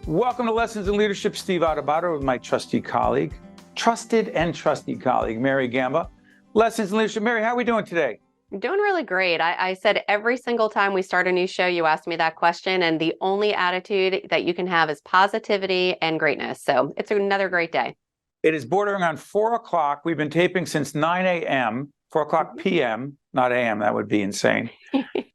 Welcome to Lessons in Leadership. Steve Adubato with my trusted and trusty colleague, Mary Gamba. Lessons in Leadership. Mary, how are we doing today? I'm doing really great. I said every single time we start a new show, you ask me that question, and the only attitude that you can have is positivity and greatness. So it's another great day. It is bordering on 4 o'clock. We've been taping since 9 a.m., 4 o'clock p.m., not a.m. That would be insane.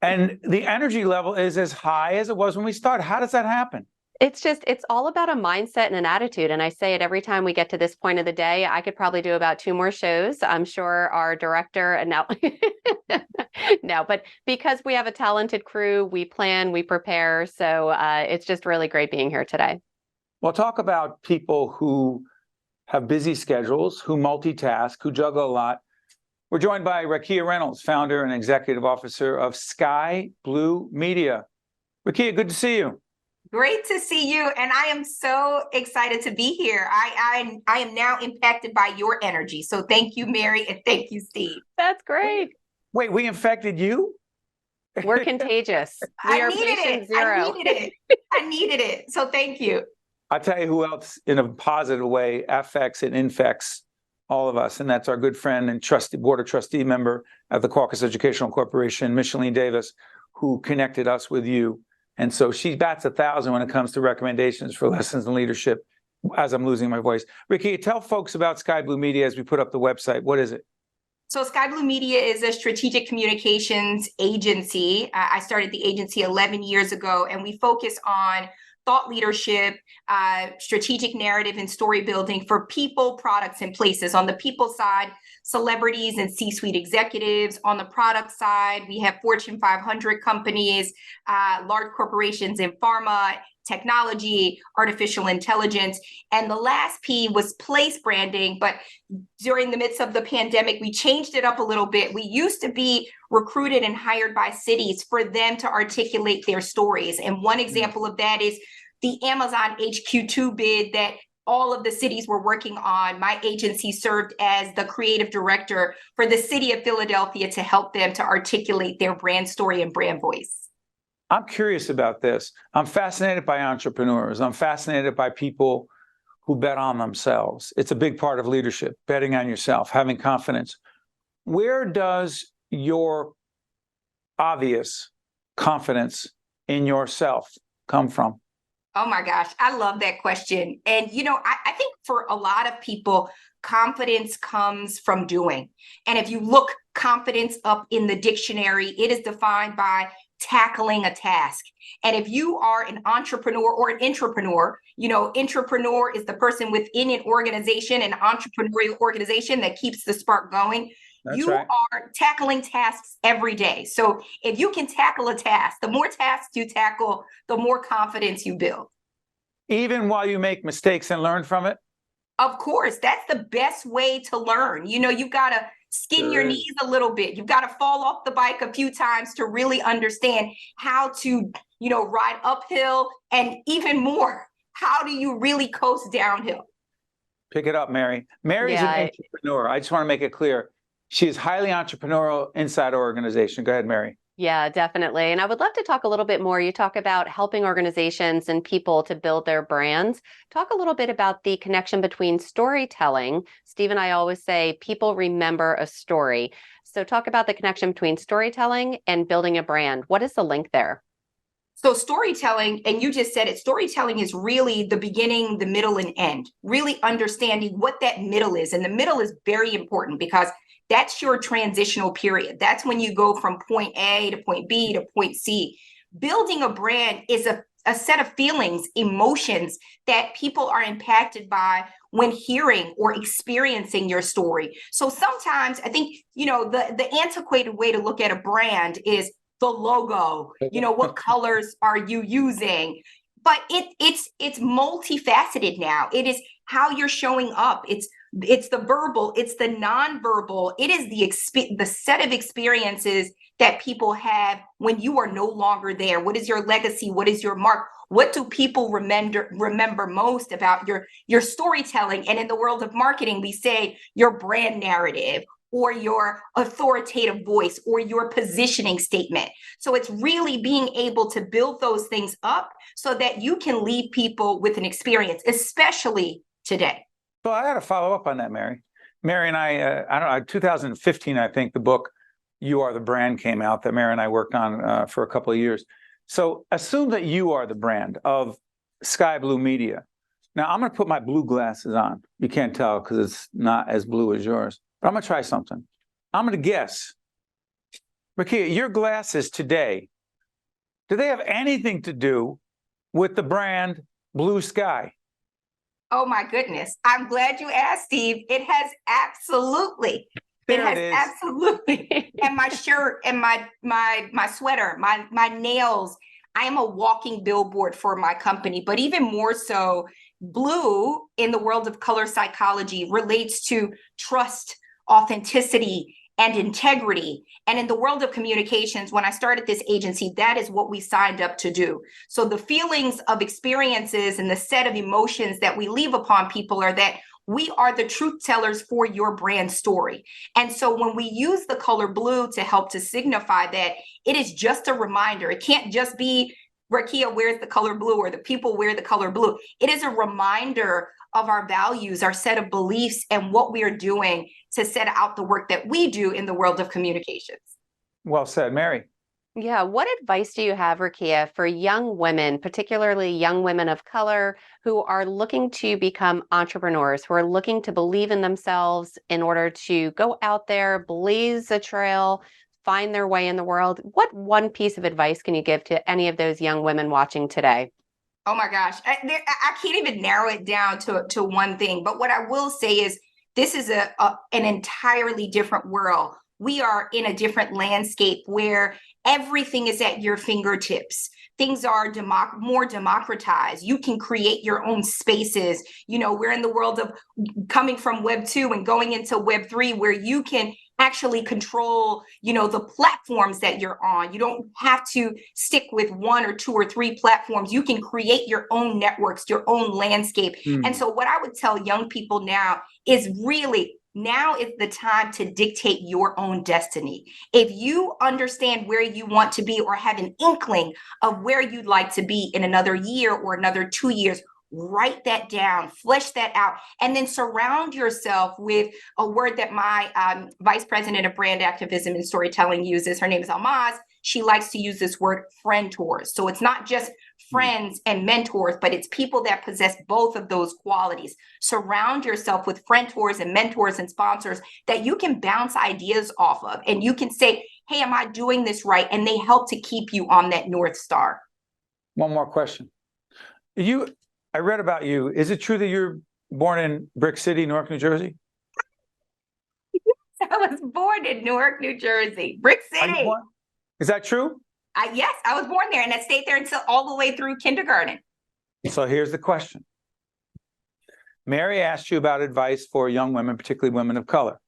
And the energy level is as high as it was when we started. How does that happen? It's all about a mindset and an attitude. And I say it every time we get to this point of the day. I could probably do about 2 more shows. I'm sure our director and now, no, but because we have a talented crew, we plan, we prepare. So it's just really great being here today. Well, talk about people who have busy schedules, who multitask, who juggle a lot. We're joined by Rakia Reynolds, founder and executive officer of Skai Blue Media. Rakia, good to see you. Great to see you. And I am so excited to be here. I am now impacted by your energy. So thank you, Mary, and thank you, Steve. That's great. Wait, we infected you? We're contagious. We are patient zero. I needed it. So thank you. I'll tell you who else in a positive way affects and infects all of us. And that's our good friend and board of trustee member at the Caucus Educational Corporation, Micheline Davis, who connected us with you. And so she bats 1,000 when it comes to recommendations for lessons in leadership, as I'm losing my voice. Ricky, tell folks about Skai Blue Media as we put up the website. What is it? So Skai Blue Media is a strategic communications agency. I started the agency 11 years ago, and we focus on thought leadership, strategic narrative and story building for people, products, and places. On the people side, celebrities and C-suite executives. On the product side, we have Fortune 500 companies, large corporations in pharma, technology, artificial intelligence. And the last P was place branding. But during the midst of the pandemic, we changed it up a little bit. We used to be recruited and hired by cities for them to articulate their stories. And one example of that is the Amazon HQ2 bid that all of the cities were working on. My agency served as the creative director for the city of Philadelphia to help them to articulate their brand story and brand voice. I'm curious about this. I'm fascinated by entrepreneurs. I'm fascinated by people who bet on themselves. It's a big part of leadership, betting on yourself, having confidence. Where does your obvious confidence in yourself come from? Oh my gosh, I love that question. And, I think for a lot of people, confidence comes from doing. And if you look confidence up in the dictionary, it is defined by tackling a task. And if you are an entrepreneur or an intrapreneur, intrapreneur is the person within an organization, an entrepreneurial organization that keeps the spark going. That's right. Are tackling tasks every day. So if you can tackle a task, the more tasks you tackle, the more confidence you build. Even while you make mistakes and learn from it? Of course, that's the best way to learn. You've got to skin your knees a little bit. You've got to fall off the bike a few times to really understand how to, ride uphill, and even more, how do you really coast downhill? Pick it up, Mary. Mary's an entrepreneur. I just want to make it clear. She is highly entrepreneurial inside our organization. Go ahead, Mary. Yeah, definitely. And I would love to talk a little bit more. You talk about helping organizations and people to build their brands. Talk a little bit about the connection between storytelling. Steve and I always say people remember a story. So talk about the connection between storytelling and building a brand. What is the link there? So storytelling, and you just said it, storytelling is really the beginning, the middle, and end. Really understanding what that middle is. And the middle is very important because that's your transitional period. That's when you go from point A to point B to point C. Building a brand is a set of feelings, emotions that people are impacted by when hearing or experiencing your story. So sometimes I think, the antiquated way to look at a brand is the logo, what colors are you using? But it's multifaceted now. It is how you're showing up. It's the verbal, it's the nonverbal. It is the set of experiences that people have when you are no longer there. What is your legacy? What is your mark? What do people remember most about your storytelling? And in the world of marketing, we say your brand narrative or your authoritative voice or your positioning statement. So it's really being able to build those things up so that you can leave people with an experience, especially today. So I got to follow up on that, Mary. Mary and I don't know, 2015, I think the book You Are the Brand came out that Mary and I worked on for a couple of years. So assume that you are the brand of Skai Blue Media. Now I'm going to put my blue glasses on. You can't tell because it's not as blue as yours. But I'm going to try something. I'm going to guess. Rakia, your glasses today, do they have anything to do with the brand Blue Sky? Oh my goodness. I'm glad you asked, Steve. It has absolutely. There it has it is. absolutely. And my shirt and my sweater, my nails. I am a walking billboard for my company, but even more so, blue in the world of color psychology relates to trust, authenticity, and integrity. And in the world of communications, when I started this agency, that is what we signed up to do. So the feelings of experiences and the set of emotions that we leave upon people are that we are the truth tellers for your brand story. And so when we use the color blue to help to signify that, it is just a reminder. It can't just be Rakia wears the color blue or the people wear the color blue. It is a reminder of our values, our set of beliefs, and what we are doing to set out the work that we do in the world of communications. Well said, Mary. Yeah. What advice do you have, Rakia, for young women, particularly young women of color who are looking to become entrepreneurs, who are looking to believe in themselves in order to go out there, blaze a trail, find their way in the world? What one piece of advice can you give to any of those young women watching today? Oh my gosh, I can't even narrow it down to one thing. But what I will say is this is an entirely different world. We are in a different landscape where everything is at your fingertips. Things are more democratized. You can create your own spaces. You know, we're in the world of coming from Web 2 and going into Web 3, where you can actually control, you know, the platforms that you're on. You don't have to stick with one or two or three platforms. You can create your own networks, your own landscape. And so what I would tell young people now is really, now is the time to dictate your own destiny. If you understand where you want to be or have an inkling of where you'd like to be in another year or another 2 years, write that down, flesh that out, and then surround yourself with a word that my vice president of brand activism and storytelling uses. Her name is Almaz. She likes to use this word friendtors. So it's not just friends and mentors, but it's people that possess both of those qualities. Surround yourself with friendtors and mentors and sponsors that you can bounce ideas off of. And you can say, hey, am I doing this right? And they help to keep you on that North Star. One more question. I read about you. Is it true that you're born in Brick City, Newark, New Jersey? I was born in Newark, New Jersey, Brick City. Is that true? Yes, I was born there and I stayed there until all the way through kindergarten. So here's the question. Mary asked you about advice for young women, particularly women of color.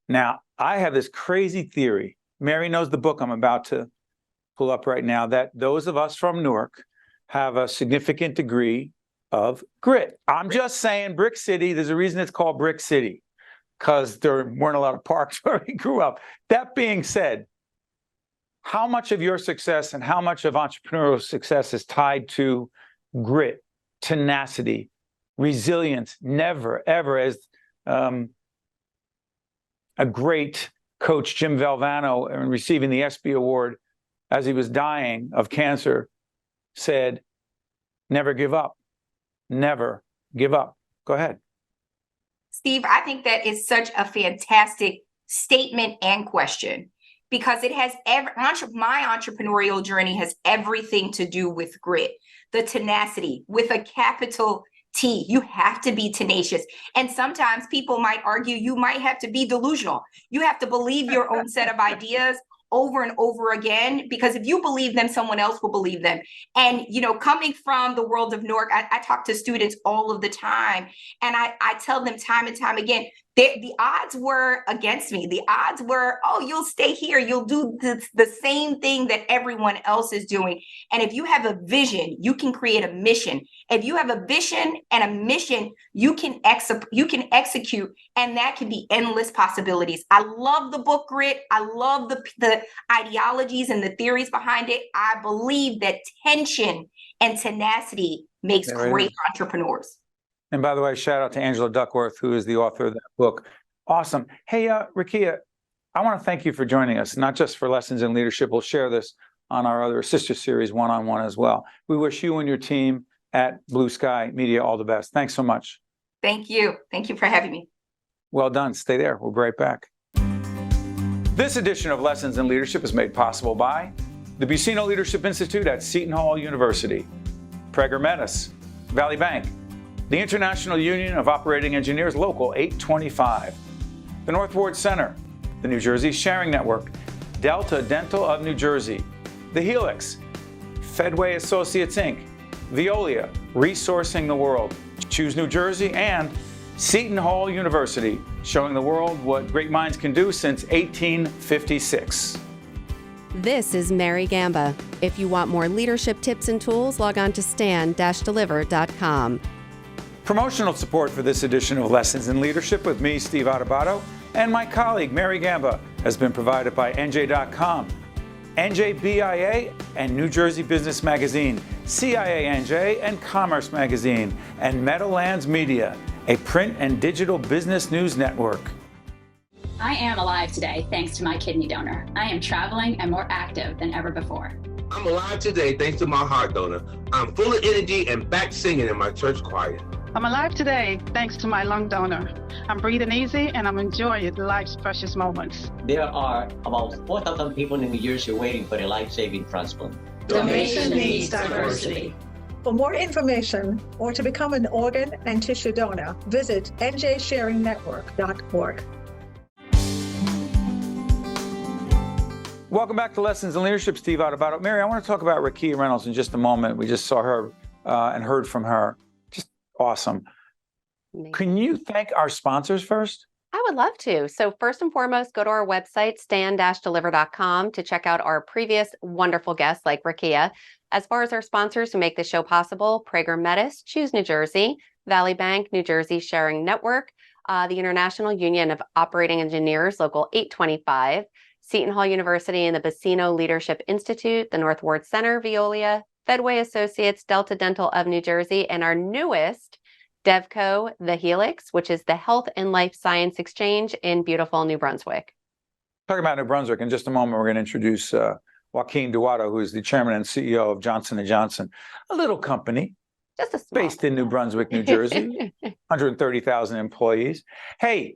Now, I have this crazy theory. Mary knows the book I'm about to pull up right now, that those of us from Newark have a significant degree of grit. I'm just saying Brick City, there's a reason it's called Brick City, because there weren't a lot of parks where we grew up. That being said, how much of your success and how much of entrepreneurial success is tied to grit, tenacity, resilience? Never, ever, as a great coach, Jim Valvano, in receiving the ESPY Award as he was dying of cancer, said, never give up. Never give up. Go ahead. Steve, I think that is such a fantastic statement and question, because it has my entrepreneurial journey has everything to do with grit, the tenacity with a capital T. You have to be tenacious. And sometimes people might argue you might have to be delusional. You have to believe your own set of ideas over and over again, because if you believe them, someone else will believe them. And, you know, coming from the world of Newark, I talk to students all of the time, and I tell them time and time again, The odds were against me. The odds were, oh, you'll stay here. You'll do the same thing that everyone else is doing. And if you have a vision, you can create a mission. If you have a vision and a mission, you can execute, and that can be endless possibilities. I love the book Grit. I love the ideologies and the theories behind it. I believe that tension and tenacity makes great entrepreneurs. And by the way, shout out to Angela Duckworth, who is the author of that book. Awesome. Hey, Rakia, I want to thank you for joining us, not just for Lessons in Leadership. We'll share this on our other sister series, one-on-one as well. We wish you and your team at Blue Skai Media all the best. Thanks so much. Thank you. Thank you for having me. Well done. Stay there. We'll be right back. This edition of Lessons in Leadership is made possible by the Buccino Leadership Institute at Seton Hall University, Prager Metis, Valley Bank, the International Union of Operating Engineers, Local 825, the North Ward Center, the New Jersey Sharing Network, Delta Dental of New Jersey, the Helix, Fedway Associates Inc., Veolia, Resourcing the World, Choose New Jersey, and Seton Hall University, showing the world what great minds can do since 1856. This is Mary Gamba. If you want more leadership tips and tools, log on to stand-deliver.com. Promotional support for this edition of Lessons in Leadership with me, Steve Adubato, and my colleague, Mary Gamba, has been provided by NJ.com, NJBIA, and New Jersey Business Magazine, CIANJ, and Commerce Magazine, and Meadowlands Media, a print and digital business news network. I am alive today thanks to my kidney donor. I am traveling and more active than ever before. I'm alive today thanks to my heart donor. I'm full of energy and back singing in my church choir. I'm alive today thanks to my lung donor. I'm breathing easy and I'm enjoying life's precious moments. There are about 4,000 people in New Jersey waiting for a life-saving transplant. Donation needs diversity. For more information or to become an organ and tissue donor, visit njsharingnetwork.org. Welcome back to Lessons in Leadership. Steve Adubato. Mary, I want to talk about Rakia Reynolds in just a moment. We just saw her and heard from her. Just awesome. Amazing. Can you thank our sponsors first? I would love to. So first and foremost, go to our website, stand-deliver.com, to check out our previous wonderful guests like Rakia. As far as our sponsors who make the show possible, Prager Metis, Choose New Jersey, Valley Bank, New Jersey Sharing Network, the International Union of Operating Engineers, Local 825, Seton Hall University and the Buccino Leadership Institute, the North Ward Center, Veolia, Fedway Associates, Delta Dental of New Jersey, and our newest, DevCo, the Helix, which is the Health and Life Science Exchange in beautiful New Brunswick. Talking about New Brunswick, in just a moment, we're going to introduce Joaquin Duato, who is the chairman and CEO of Johnson & Johnson, a little company Just a small based in New Brunswick, New Jersey, 130,000 employees. Hey,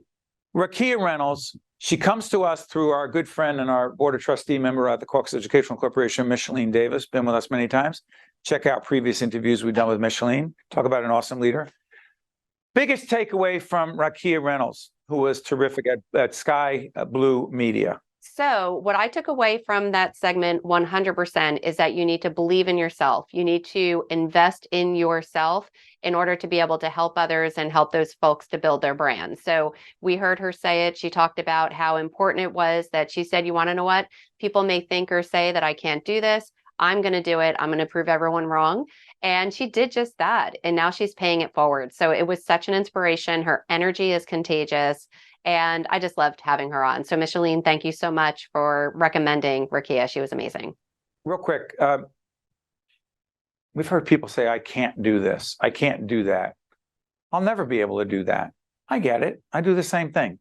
Rakia Reynolds, she comes to us through our good friend and our board of trustee member at the Caucus Educational Corporation, Micheline Davis, been with us many times. Check out previous interviews we've done with Micheline. Talk about an awesome leader. Biggest takeaway from Rakia Reynolds, who was terrific at Skai Blue Media. So what I took away from that segment 100% is that you need to believe in yourself. You need to invest in yourself in order to be able to help others and help those folks to build their brand. So we heard her say it. She talked about how important it was that she said, you want to know what? People may think or say that I can't do this. I'm going to do it. I'm going to prove everyone wrong. And she did just that. And now she's paying it forward. So it was such an inspiration. Her energy is contagious. And I just loved having her on. So Micheline, thank you so much for recommending Rakia. She was amazing. Real quick, we've heard people say, I can't do this. I can't do that. I'll never be able to do that. I get it. I do the same thing.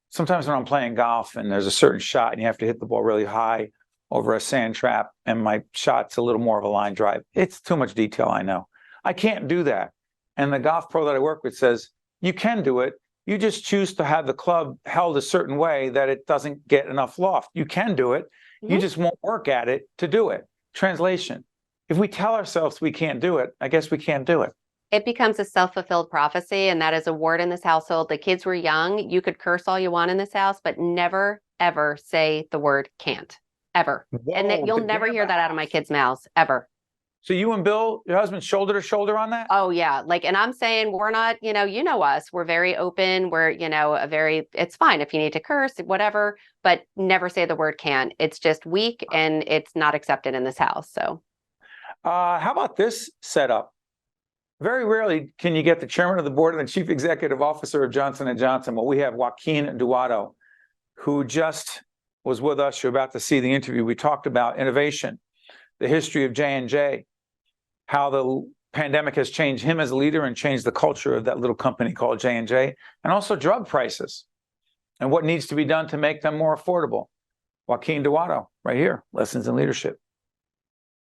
Sometimes when I'm playing golf and there's a certain shot and you have to hit the ball really high over a sand trap and my shot's a little more of a line drive. It's too much detail, I know. I can't do that. And the golf pro that I work with says, you can do it. You just choose to have the club held a certain way that it doesn't get enough loft. You can do it. You just won't work at it to do it. Translation. If we tell ourselves we can't do it, I guess we can't do it. It becomes a self-fulfilled prophecy. And that is a word in this household. The kids were young. You could curse all you want in this house, but never, ever say the word can't. Ever. Whoa, and that you'll never hear that out of my kids' mouths, ever. So you and Bill, your husband, shoulder to shoulder on that? Oh yeah. Like, and I'm saying we're not, you know us, we're very open. We're, it's fine if you need to curse, whatever, but never say the word can. It's just weak and it's not accepted in this house. So. How about this setup? Very rarely can you get the chairman of the board and the chief executive officer of Johnson & Johnson. Well, we have Joaquin Duato, who just was with us. You're about to see the interview. We talked about innovation, the history of J&J, how the pandemic has changed him as a leader and changed the culture of that little company called J&J, and also drug prices and what needs to be done to make them more affordable. Joaquin Duato, right here, Lessons in Leadership.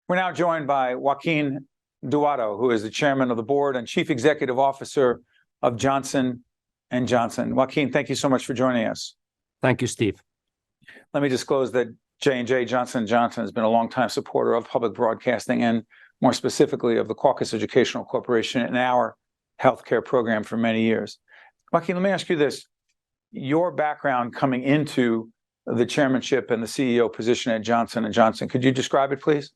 We're now joined by Joaquin Duato, who is the chairman of the board and chief executive officer of Johnson & Johnson. Joaquin, thank you so much for joining us. Thank you, Steve. Let me disclose that J&J, Johnson & Johnson, has been a longtime supporter of public broadcasting and more specifically of the Caucus Educational Corporation and our healthcare program for many years. Joaquin, let me ask you this. Your background coming into the chairmanship and the CEO position at Johnson & Johnson, could you describe it, please?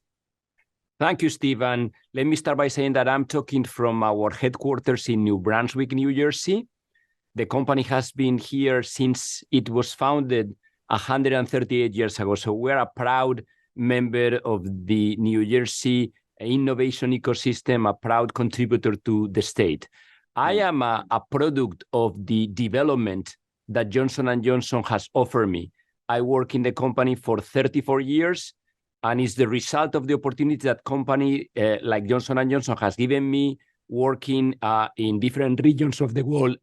Thank you, Steve. And let me start by saying that I'm talking from our headquarters in New Brunswick, New Jersey. The company has been here since it was founded 138 years ago. So we're a proud member of the New Jersey innovation ecosystem, a proud contributor to the state. I am a product of the development that Johnson & Johnson has offered me. I work in the company for 34 years, and it's the result of the opportunity that company like Johnson & Johnson has given me working in different regions of the world,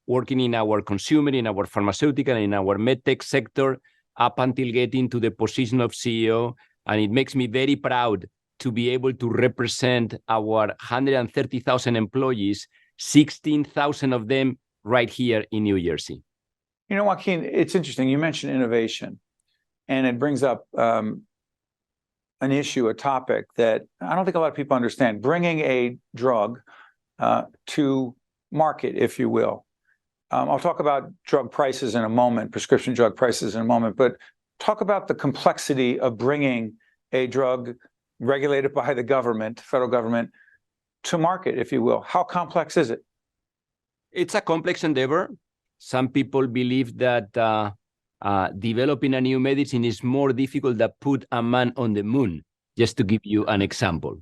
working in our consumer, in our pharmaceutical, in our medtech sector, up until getting to the position of CEO. And it makes me very proud to be able to represent our 130,000 employees, 16,000 of them right here in New Jersey. You know, Joaquin, it's interesting. You mentioned innovation, and it brings up an issue, a topic that I don't think a lot of people understand. Bringing a drug to market, if you will. I'll talk about drug prices in a moment, prescription drug prices in a moment, but talk about the complexity of bringing a drug regulated by the government, federal government, to market, if you will. How complex is it? It's a complex endeavor. Some people believe that developing a new medicine is more difficult than put a man on the moon, just to give you an example.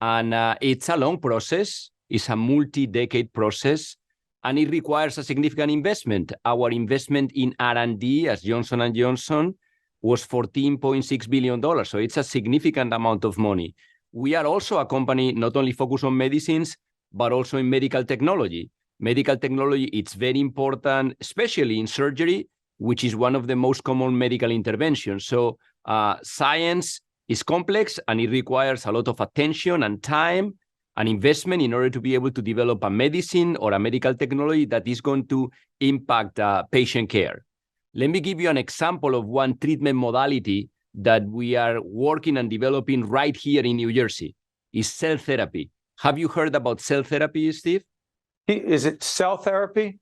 And it's a long process. It's a multi-decade process, and it requires a significant investment. Our investment in R&D as Johnson & Johnson was $14.6 billion. So it's a significant amount of money. We are also a company not only focused on medicines, but also in medical technology. Medical technology, it's very important, especially in surgery, which is one of the most common medical interventions. So science is complex, and it requires a lot of attention and time and investment in order to be able to develop a medicine or a medical technology that is going to impact patient care. Let me give you an example of one treatment modality that we are working and developing right here in New Jersey. Is cell therapy. Have you heard about cell therapy, Steve? Is it cell therapy?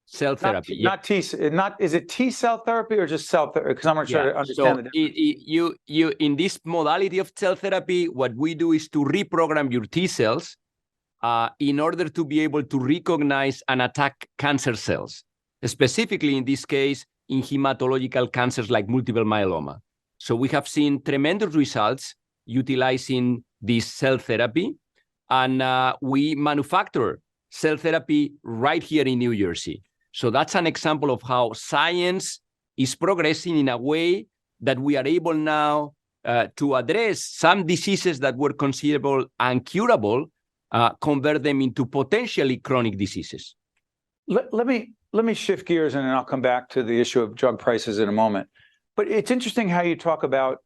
Cell therapy. Is it T cell therapy or just cell therapy? Because I'm not sure to understand the difference. You in this modality of cell therapy, what we do is to reprogram your T cells in order to be able to recognize and attack cancer cells, specifically in this case, in hematological cancers like multiple myeloma. So we have seen tremendous results utilizing this cell therapy, and we manufacture cell therapy right here in New Jersey. So that's an example of how science is progressing in a way that we are able now to address some diseases that were considerable uncurable, convert them into potentially chronic diseases. Let me shift gears, and then I'll come back to the issue of drug prices in a moment. But it's interesting how you talk about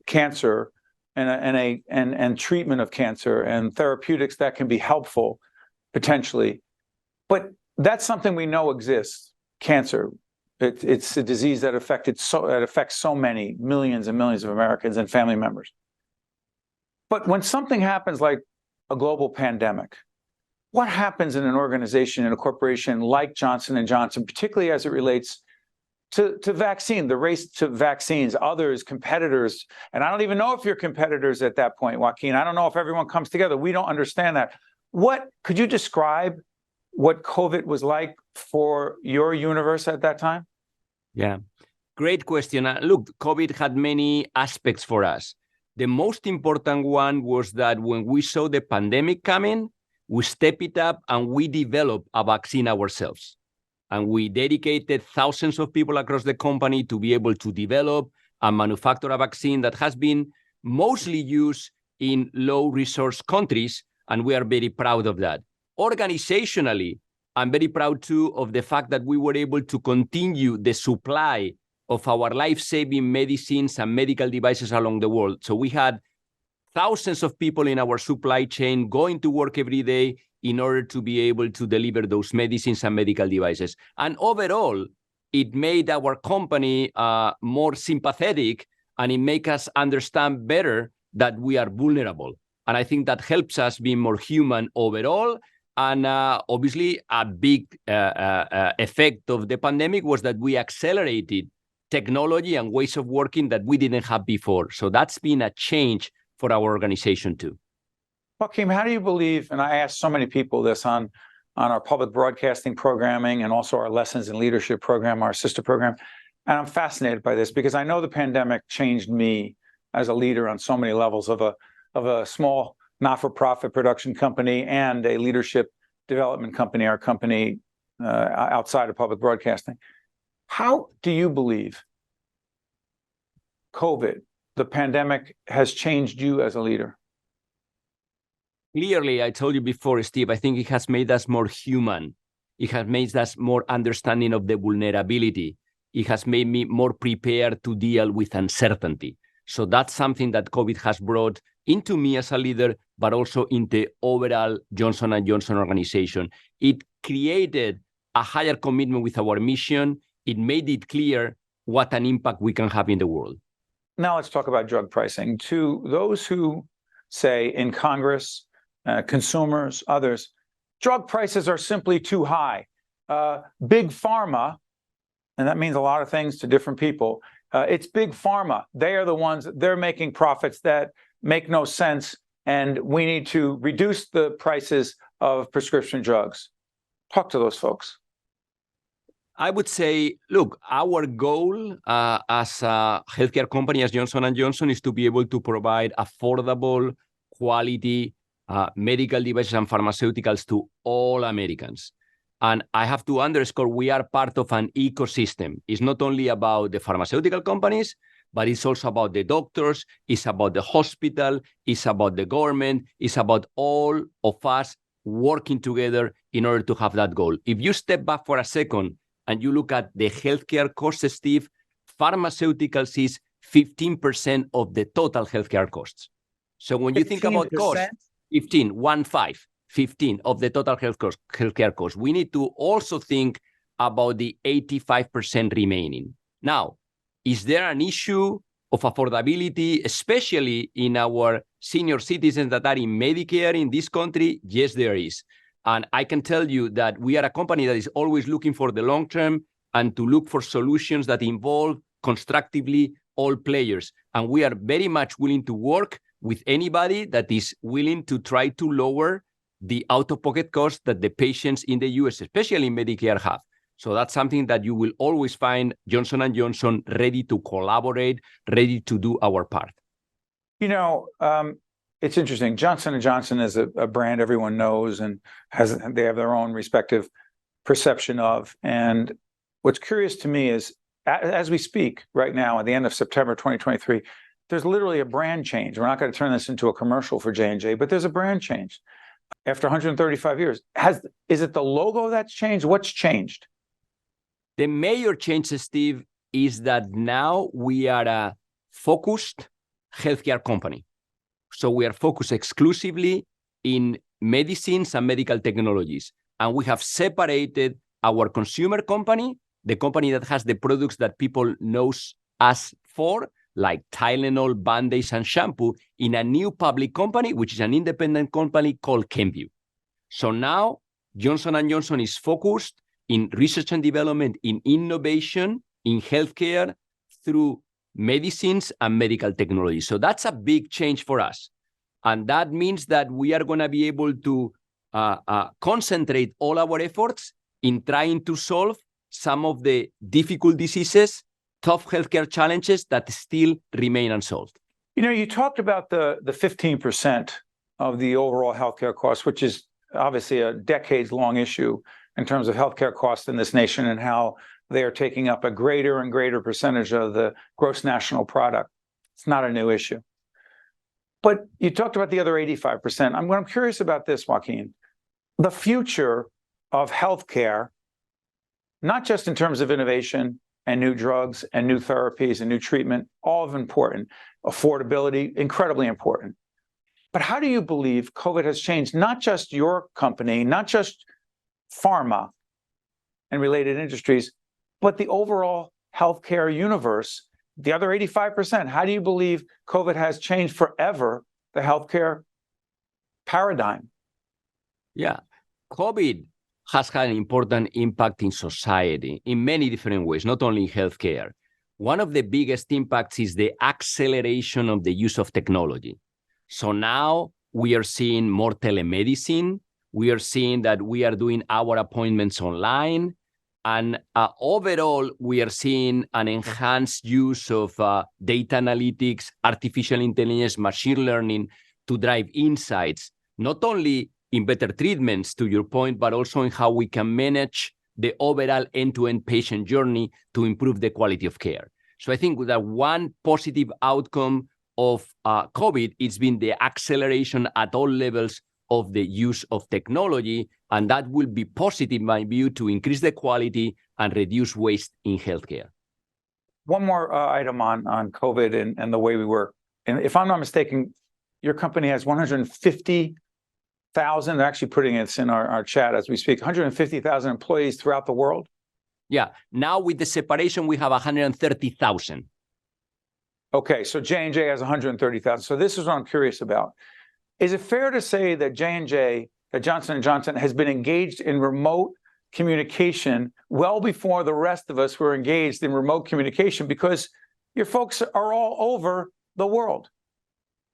cancer and treatment of cancer and therapeutics that can be helpful potentially. But that's something we know exists. Cancer, it's a disease that affects so many millions and millions of Americans and family members. But when something happens like a global pandemic, what happens in an organization, in a corporation like Johnson & Johnson, particularly as it relates to vaccine, the race to vaccines, others, competitors, and I don't even know if you're competitors at that point, Joaquin. I don't know if everyone comes together. We don't understand that. What could you describe what COVID was like for your universe at that time? Yeah, great question. Look, COVID had many aspects for us. The most important one was that when we saw the pandemic coming, we stepped it up and we developed a vaccine ourselves. And we dedicated thousands of people across the company to be able to develop and manufacture a vaccine that has been mostly used in low-resource countries, and we are very proud of that. Organizationally, I'm very proud too of the fact that we were able to continue the supply of our life-saving medicines and medical devices along the world. So we had thousands of people in our supply chain going to work every day in order to be able to deliver those medicines and medical devices. And overall, it made our company more sympathetic, and it made us understand better that we are vulnerable. And I think that helps us be more human overall. And obviously, a big effect of the pandemic was that we accelerated technology and ways of working that we didn't have before. So that's been a change for our organization too. Joaquin, how do you believe, and I ask so many people this on our public broadcasting programming and also our Lessons in Leadership program, our sister program, and I'm fascinated by this because I know the pandemic changed me as a leader on so many levels of a small not-for-profit production company and a leadership development company, our company outside of public broadcasting. How do you believe COVID, the pandemic, has changed you as a leader? Clearly, I told you before, Steve, I think it has made us more human. It has made us more understanding of the vulnerability. It has made me more prepared to deal with uncertainty. So that's something that COVID has brought into me as a leader, but also in the overall Johnson & Johnson organization. It created a higher commitment with our mission. It made it clear what an impact we can have in the world. Now let's talk about drug pricing. To those who say in Congress, consumers, others, drug prices are simply too high. Big pharma, and that means a lot of things to different people, it's big pharma. They are the ones, they're making profits that make no sense, and we need to reduce the prices of prescription drugs. Talk to those folks. I would say, look, our goal as a healthcare company, as Johnson & Johnson, is to be able to provide affordable, quality medical devices and pharmaceuticals to all Americans. And I have to underscore, we are part of an ecosystem. It's not only about the pharmaceutical companies, but it's also about the doctors, it's about the hospital, it's about the government, it's about all of us working together in order to have that goal. If you step back for a second and you look at the healthcare costs, Steve, pharmaceuticals is 15% of the total healthcare costs. So when you think about costs, 15 of the total healthcare costs. We need to also think about the 85% remaining. Now, is there an issue of affordability, especially in our senior citizens that are in Medicare in this country? Yes, there is. And I can tell you that we are a company that is always looking for the long term and to look for solutions that involve constructively all players. And we are very much willing to work with anybody that is willing to try to lower the out-of-pocket costs that the patients in the US, especially in Medicare, have. So that's something that you will always find Johnson & Johnson ready to collaborate, ready to do our part. You know, it's interesting. Johnson & Johnson is a brand everyone knows and they have their own respective perception of. And what's curious to me is, as we speak right now, at the end of September 2023, there's literally a brand change. We're not going to turn this into a commercial for J&J, but there's a brand change. After 135 years, is it the logo that's changed? What's changed? The major change, Steve, is that now we are a focused healthcare company. So we are focused exclusively in medicines and medical technologies. And we have separated our consumer company, the company that has the products that people know us for, like Tylenol, Band-Aids, and shampoo, in a new public company, which is an independent company called Kenvue. So now Johnson & Johnson is focused in research and development, in innovation, in healthcare through medicines and medical technology. So that's a big change for us. And that means that we are going to be able to concentrate all our efforts in trying to solve some of the difficult diseases, tough healthcare challenges that still remain unsolved. You know, you talked about the 15% of the overall healthcare costs, which is obviously a decades-long issue in terms of healthcare costs in this nation and how they are taking up a greater and greater percentage of the gross national product. It's not a new issue. But you talked about the other 85%. I'm curious about this, Joaquin. The future of healthcare, not just in terms of innovation and new drugs and new therapies and new treatment, all of important. Affordability, incredibly important. But how do you believe COVID has changed not just your company, not just pharma and related industries, but the overall healthcare universe, the other 85%? How do you believe COVID has changed forever the healthcare paradigm? Yeah, COVID has had an important impact in society in many different ways, not only in healthcare. One of the biggest impacts is the acceleration of the use of technology. So now we are seeing more telemedicine. We are seeing that we are doing our appointments online. And overall, we are seeing an enhanced use of data analytics, artificial intelligence, machine learning to drive insights, not only in better treatments, to your point, but also in how we can manage the overall end-to-end patient journey to improve the quality of care. So I think that one positive outcome of COVID, it's been the acceleration at all levels of the use of technology, and that will be positive, in my view, to increase the quality and reduce waste in healthcare. One more item on COVID and the way we work. And if I'm not mistaken, your company has 150,000, they're actually putting it in our chat as we speak, 150,000 employees throughout the world? Yeah, now with the separation, we have 130,000. Okay, so J&J has 130,000. So this is what I'm curious about. Is it fair to say that J&J, that Johnson & Johnson has been engaged in remote communication well before the rest of us were engaged in remote communication, because your folks are all over the world?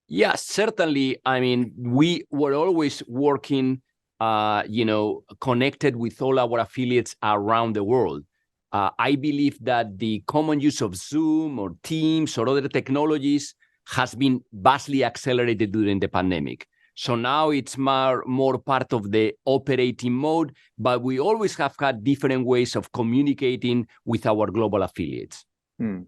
Yes, certainly. I mean, we were always working, connected with all our affiliates around the world. I believe that the common use of Zoom or Teams or other technologies has been vastly accelerated during the pandemic. So now it's more part of the operating mode, but we always have had different ways of communicating with our global affiliates. You've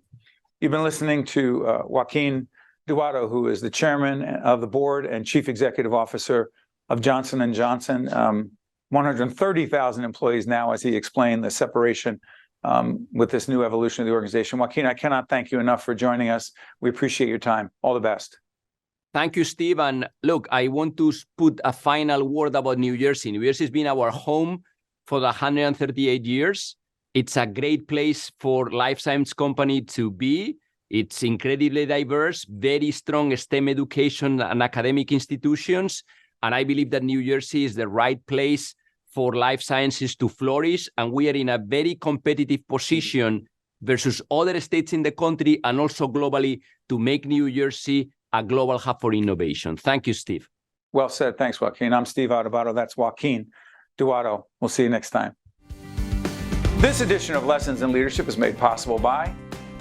been listening to Joaquin Duato, who is the chairman of the board and chief executive officer of Johnson & Johnson. 130,000 employees now, as he explained, the separation with this new evolution of the organization. Joaquin, I cannot thank you enough for joining us. We appreciate your time. All the best. Thank you, Steve. And look, I want to put a final word about New Jersey. New Jersey has been our home for the 138 years. It's a great place for life science company to be. It's incredibly diverse, very strong STEM education and academic institutions. And I believe that New Jersey is the right place for life sciences to flourish. And we are in a very competitive position versus other states in the country and also globally to make New Jersey a global hub for innovation. Thank you, Steve. Well said. Thanks, Joaquin. I'm Steve Adubato. That's Joaquin Duato. We'll see you next time. This edition of Lessons in Leadership is made possible by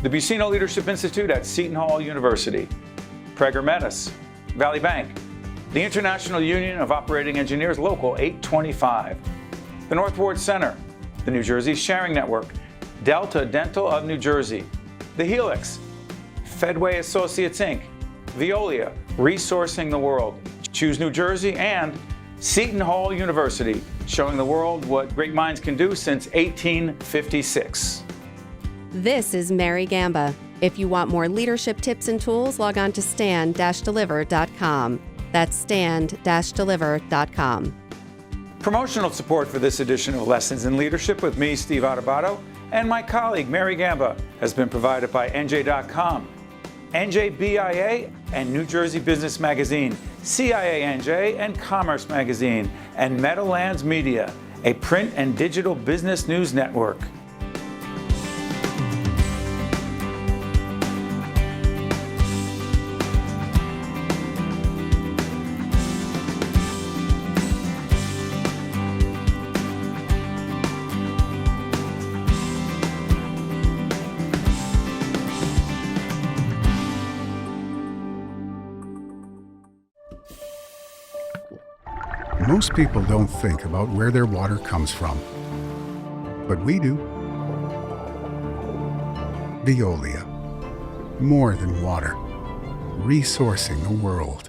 the Buccino Leadership Institute at Seton Hall University, Prager Metis, Valley Bank, the International Union of Operating Engineers, Local 825, the North Ward Center, the New Jersey Sharing Network, Delta Dental of New Jersey, the Helix, Fedway Associates, Inc., Veolia, Resourcing the World, Choose New Jersey, and Seton Hall University, showing the world what great minds can do since 1856. This is Mary Gamba. If you want more leadership tips and tools, log on to stand-deliver.com. That's stand-deliver.com. Promotional support for this edition of Lessons in Leadership with me, Steve Adubato, and my colleague, Mary Gamba, has been provided by NJ.com, NJBIA, and New Jersey Business Magazine, CIA NJ, and Commerce Magazine, and Meadowlands Media, a print and digital business news network. Most people don't think about where their water comes from, but we do. Veolia. More than water. Resourcing the world.